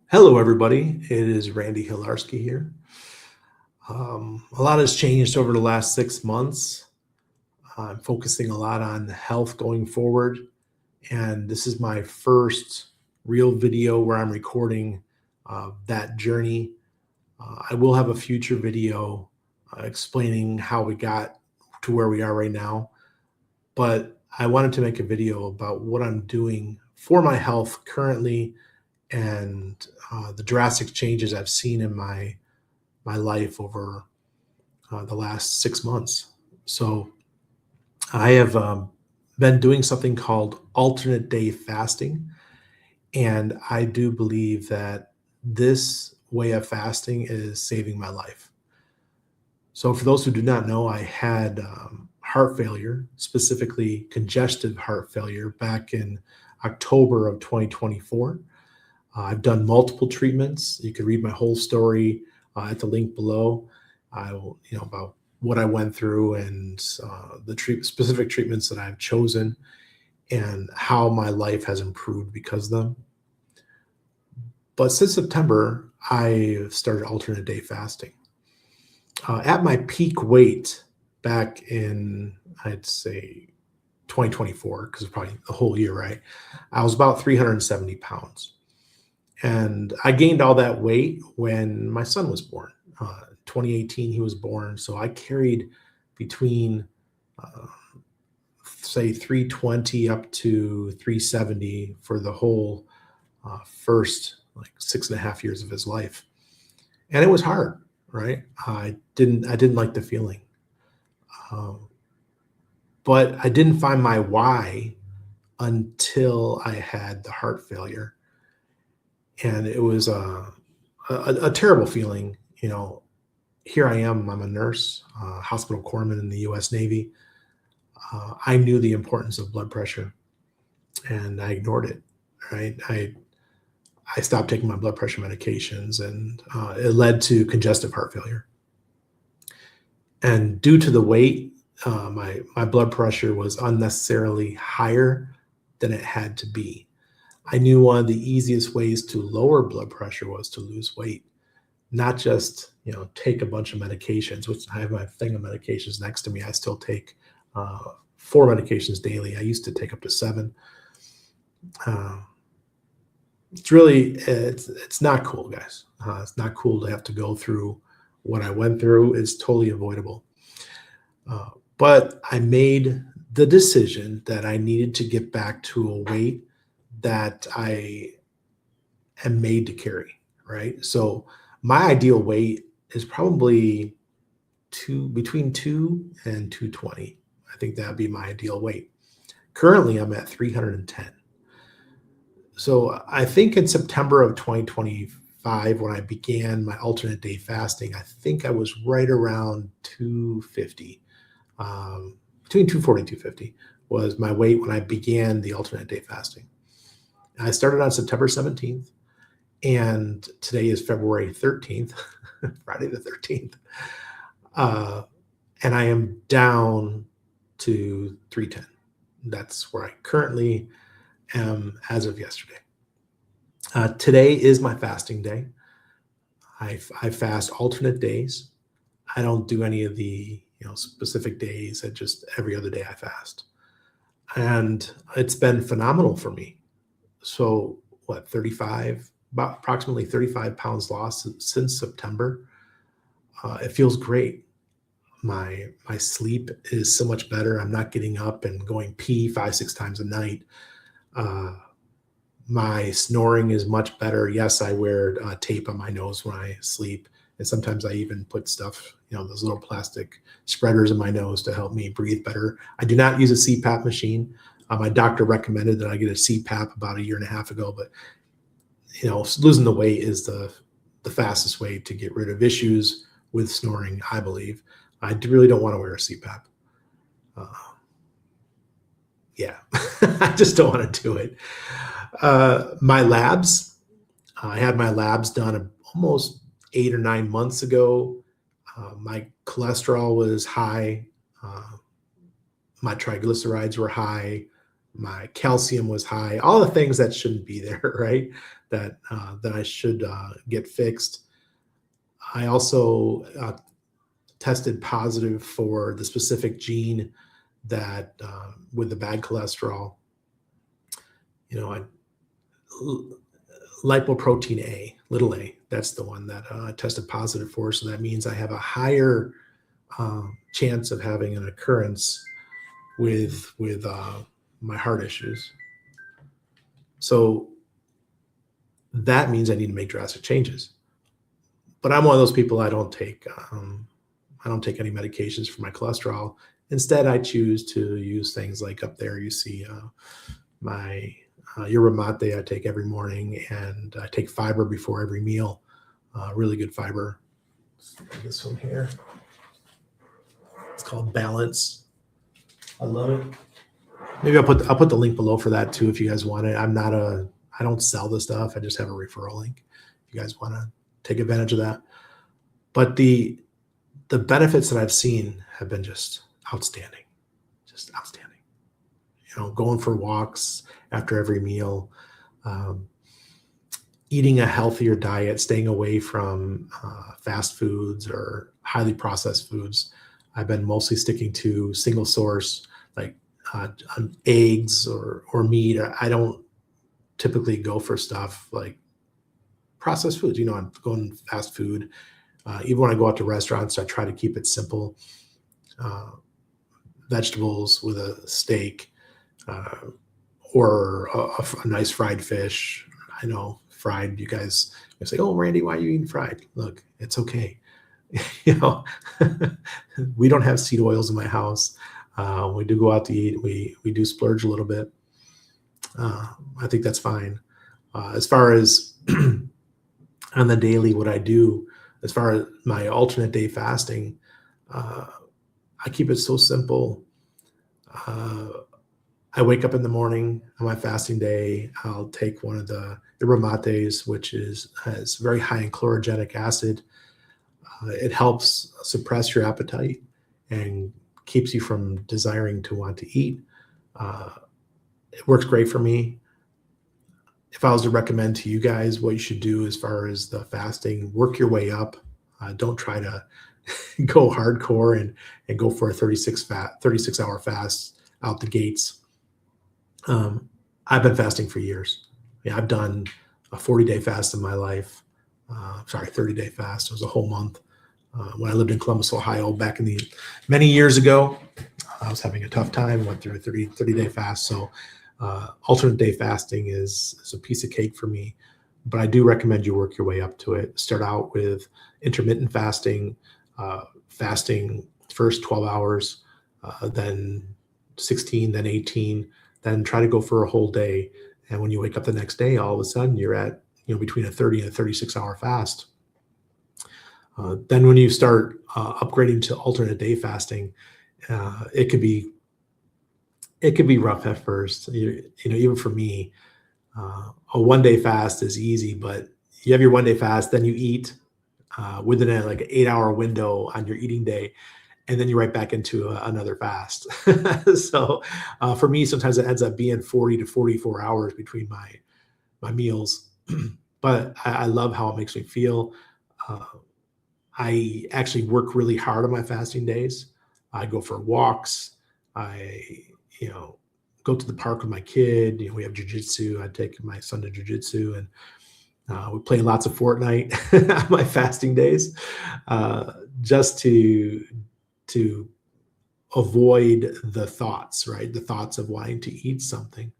Hello, everybody. It is Randy Hilarski here. A lot has changed over the last 6 months. I'm focusing a lot on health going forward, and this is my first real video where I'm recording that journey. I will have a future video explaining how we got to where we are right now, but I wanted to make a video about what I'm doing for my health currently and the drastic changes I've seen in my life over the last 6 months. So I have been doing something called alternate day fasting, and I do believe that this way of fasting is saving my life. So for those who do not know, I had heart failure, specifically congestive heart failure, back in October of 2024. I've done multiple treatments. You can read my whole story at the link below. I will, about what I went through and specific treatments that I've chosen and how my life has improved because of them. But since September, I've started alternate day fasting. At my peak weight back in, I'd say, 2024, because it's probably the whole year, right? I was about 370 pounds. And I gained all that weight when my son was born. 2018, he was born. So I carried between, uh, say, 320 up to 370 for the whole first like 6.5 years of his life. And it was hard, right? I didn't like the feeling. Um, but I didn't find my why until I had the heart failure. And it was a terrible feeling. Here I am, I'm a nurse, hospital corpsman in the US Navy. I knew the importance of blood pressure and I ignored it, right? I stopped taking my blood pressure medications and it led to congestive heart failure. And due to the weight, my blood pressure was unnecessarily higher than it had to be. I knew one of the easiest ways to lower blood pressure was to lose weight, not just take a bunch of medications. Which I have my thing of medications next to me. I still take 4 medications daily. I used to take up to 7. Uh, it's not cool, guys. It's not cool to have to go through what I went through. It's totally avoidable. But I made the decision that I needed to get back to a weight that I am made to carry, right? So my ideal weight is probably between 2 and 220. I think that'd be my ideal weight. Currently, I'm at 310. So I think in September of 2025, when I began my alternate day fasting, I think I was right around 250. Between 240 and 250 was my weight when I began the alternate day fasting. I started on September 17th, and today is February 13th, Friday the 13th. And I am down to 310. That's where I currently am as of yesterday. Today is my fasting day. I fast alternate days. I don't do any of the specific days. I just every other day I fast, and it's been phenomenal for me. So what, 35, about approximately 35 pounds lost since September. It feels great. My sleep is so much better. I'm not getting up and going pee 5, 6 times a night. Uh, my snoring is much better. Yes, I wear tape on my nose when I sleep, and sometimes I even put stuff, those little plastic spreaders in my nose to help me breathe better. I do not use a CPAP machine. My doctor recommended that I get a CPAP about a year and a half ago, but losing the weight is the fastest way to get rid of issues with snoring, I believe. I really don't want to wear a CPAP. Uh, yeah, I just don't want to do it. My labs, I had my labs done almost 8 or 9 months ago. My cholesterol was high. My triglycerides were high. my calcium was high, all the things that shouldn't be there, right? That I should get fixed. I also tested positive for the specific gene that with the bad cholesterol, you know, lipoprotein A, little a, that's the one that I tested positive for. So that means I have a higher chance of having an occurrence with my heart issues. So that means I need to make drastic changes. But I'm one of those people, I don't take any medications for my cholesterol. Instead, I choose to use things like up there you see my yerba mate I take every morning, and I take fiber before every meal. Really good fiber. This one here. It's called Balance. I love it. Maybe I'll put the link below for that too if you guys want it. I don't sell the stuff. I just have a referral link if you guys want to take advantage of that. But the benefits that I've seen have been just outstanding. Just outstanding. You know, going for walks after every meal, eating a healthier diet, staying away from fast foods or highly processed foods. I've been mostly sticking to single source, like eggs or meat. I don't typically go for stuff like processed foods. You know, I'm going fast food. Even when I go out to restaurants, I try to keep it simple. Vegetables with a steak or a nice fried fish. I know fried, you guys say, oh, Randy, why are you eating fried? Look, it's okay. You know, we don't have seed oils in my house. We do go out to eat. We do splurge a little bit. I think that's fine. As far as on the daily, what I do, as far as my alternate day fasting, I keep it so simple. I wake up in the morning on my fasting day. I'll take one of the yerba mates, which has very high in chlorogenic acid. It helps suppress your appetite and keeps you from desiring to want to eat. It works great for me. If I was to recommend to you guys what you should do as far as the fasting, work your way up. Don't try to go hardcore and go for a 36-hour fast out the gates. I've been fasting for years. Yeah, I've done a 40-day fast in my life. 30-day fast. It was a whole month. When I lived in Columbus, Ohio, back in the many years ago, I was having a tough time. Went through a 30-day fast. So alternate day fasting is a piece of cake for me. But I do recommend you work your way up to it. Start out with intermittent fasting, fasting first 12 hours, then 16, then 18, then try to go for a whole day. And when you wake up the next day, all of a sudden you're at between a 30 and a 36-hour fast. Then when you start upgrading to alternate day fasting, it could be rough at first. Even for me, a one-day fast is easy, but you have your one-day fast, then you eat within an 8-hour window on your eating day, and then you're right back into another fast. So for me, sometimes it ends up being 40 to 44 hours between my meals. But I love how it makes me feel. I actually work really hard on my fasting days. I go for walks. I, go to the park with my kid. We have jujitsu. I take my son to jujitsu, and we play lots of Fortnite on my fasting days, just to avoid the thoughts, right? The thoughts of wanting to eat something.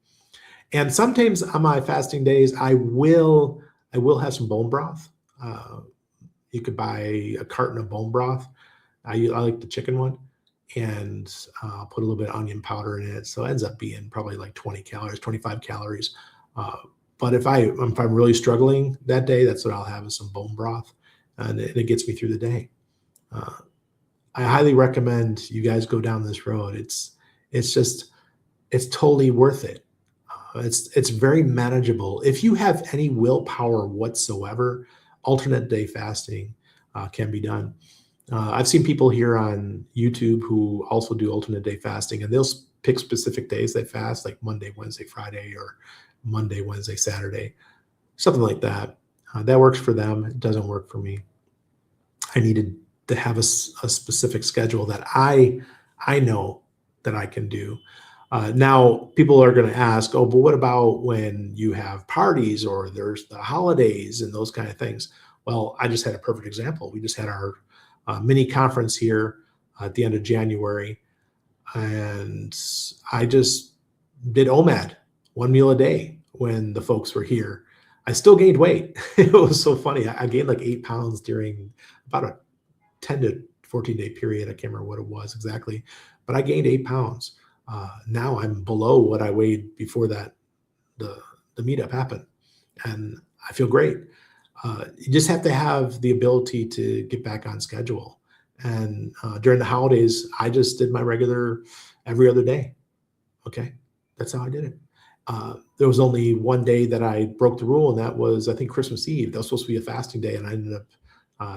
And sometimes on my fasting days, I will have some bone broth. You could buy a carton of bone broth. I like the chicken one, and put a little bit of onion powder in it. So it ends up being probably like 20 calories, 25 calories. But if I'm really struggling that day, that's what I'll have, is some bone broth, and it gets me through the day. I highly recommend you guys go down this road. It's totally worth it. It's very manageable. If you have any willpower whatsoever, alternate day fasting can be done. I've seen people here on YouTube who also do alternate day fasting, and they'll pick specific days they fast, like Monday, Wednesday, Friday, or Monday, Wednesday, Saturday, something like that. That works for them. It doesn't work for me. I needed to have a specific schedule that I know that I can do. Now, people are going to ask, oh, but what about when you have parties or there's the holidays and those kind of things? Well, I just had a perfect example. We just had our mini conference here at the end of January, and I just did OMAD, one meal a day, when the folks were here. I still gained weight. It was so funny. I gained like 8 pounds during about a 10 to 14 day period. I can't remember what it was exactly, but I gained 8 pounds. Now I'm below what I weighed before the meetup happened, and I feel great. You just have to have the ability to get back on schedule. And during the holidays, I just did my regular every other day. Okay, that's how I did it. There was only one day that I broke the rule, and that was, I think, Christmas Eve. That was supposed to be a fasting day, and I ended up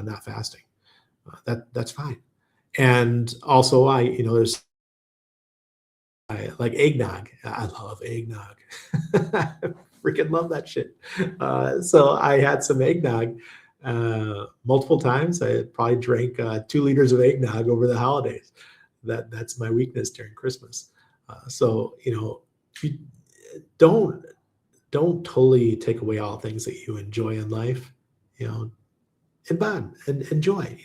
not fasting. That's fine. And also, there's I like eggnog. I love eggnog. I freaking love that shit. So I had some eggnog multiple times. I probably drank 2 liters of eggnog over the holidays. That's my weakness during Christmas. So you don't totally take away all things that you enjoy in life. And enjoy.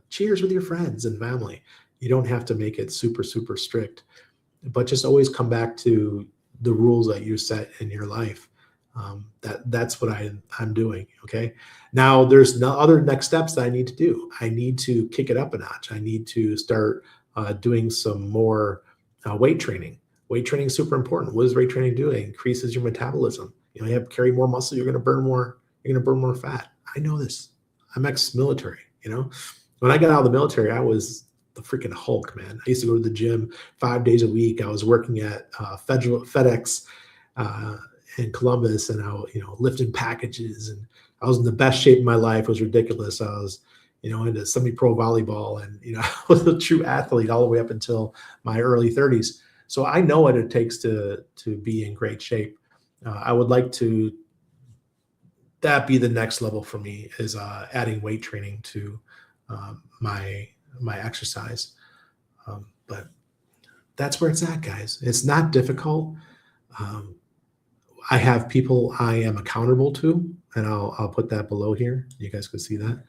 Cheers with your friends and family. You don't have to make it super, super strict, but just always come back to the rules that you set in your life. That's what I'm doing. Okay. Now there's no other next steps that I need to do. I need to kick it up a notch. I need to start doing some more weight training. Weight training is super important. What does weight training do? It increases your metabolism. You have to carry more muscle. You're going to burn more fat. I know this. I'm ex-military. When I got out of the military, I was the freaking Hulk, man. I used to go to the gym 5 days a week. I was working at FedEx in Columbus, and I, lifting packages, and I was in the best shape of my life. It was ridiculous. I was, into semi-pro volleyball, and I was a true athlete all the way up until my early 30s. So I know what it takes to be in great shape. I would like to that be the next level for me, is adding weight training to my exercise. But that's where it's at, guys. It's not difficult. I have people I am accountable to, and I'll put that below here. You guys can see that.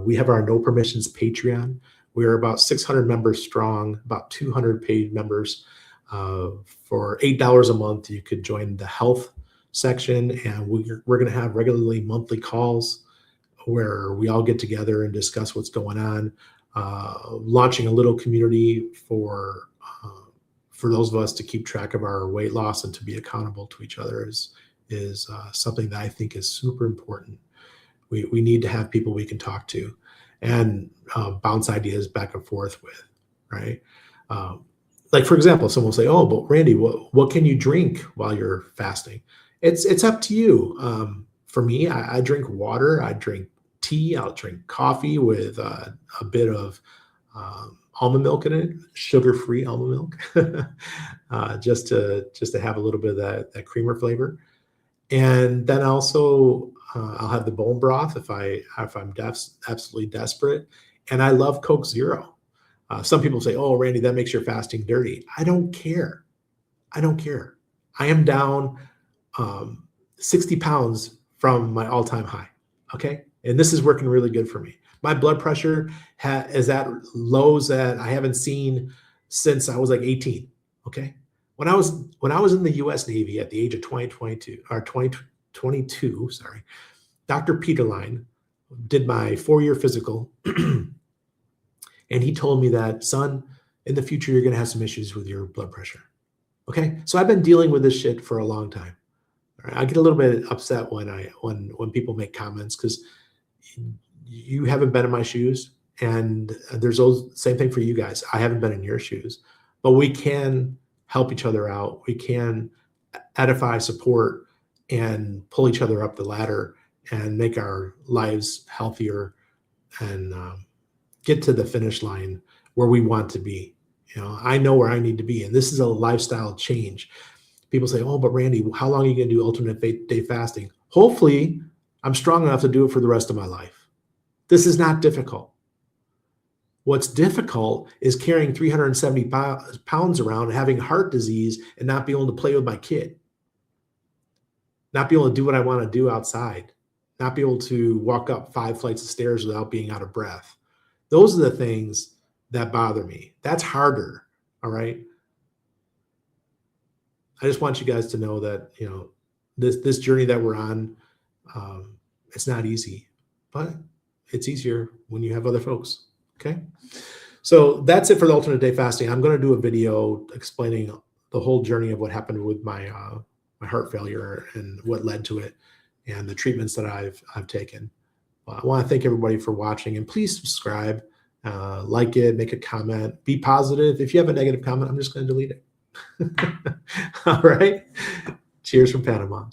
We have our No Permissions Patreon. We are about 600 members strong, about 200 paid members. For $8 a month, you could join the health section, and we're going to have regularly monthly calls where we all get together and discuss what's going on. Launching a little community for those of us to keep track of our weight loss and to be accountable to each other is something that I think is super important. We need to have people we can talk to and bounce ideas back and forth with, right? Like, for example, someone will say, oh, but Randy, what can you drink while you're fasting? It's up to you. For me, I drink water. I drink tea. I'll drink coffee with a bit of almond milk in it, sugar-free almond milk, just to have a little bit of that creamer flavor. And then also I'll have the bone broth if I'm absolutely desperate. And I love Coke Zero. Some people say, oh, Randy, that makes your fasting dirty. I don't care. I am down 60 pounds from my all-time high. Okay. And this is working really good for me. My blood pressure is at lows that I haven't seen since I was like 18. Okay. When I was in the U.S. Navy at the age of 2022, sorry, Dr. Peterline did my 4-year physical. And he told me that, son, in the future, you're going to have some issues with your blood pressure. Okay. So I've been dealing with this shit for a long time. All right? I get a little bit upset when people make comments, because you haven't been in my shoes, and there's those same thing for you guys. I haven't been in your shoes, but we can help each other out. We can edify, support, and pull each other up the ladder and make our lives healthier and get to the finish line where we want to be. I know where I need to be, and this is a lifestyle change. People say, "Oh, but Randy, how long are you going to do alternate day fasting?" Hopefully, I'm strong enough to do it for the rest of my life. This is not difficult. What's difficult is carrying 370 pounds around, having heart disease, and not being able to play with my kid, not be able to do what I want to do outside, not be able to walk up 5 flights of stairs without being out of breath. Those are the things that bother me. That's harder. All right. I just want you guys to know that, this journey that we're on, it's not easy, but it's easier when you have other folks. Okay. So that's it for the alternate day fasting. I'm going to do a video explaining the whole journey of what happened with my heart failure and what led to it, and the treatments that I've taken. I want to thank everybody for watching, and please subscribe, like it, make a comment, be positive. If you have a negative comment, I'm just going to delete it. All right. Cheers from Panama.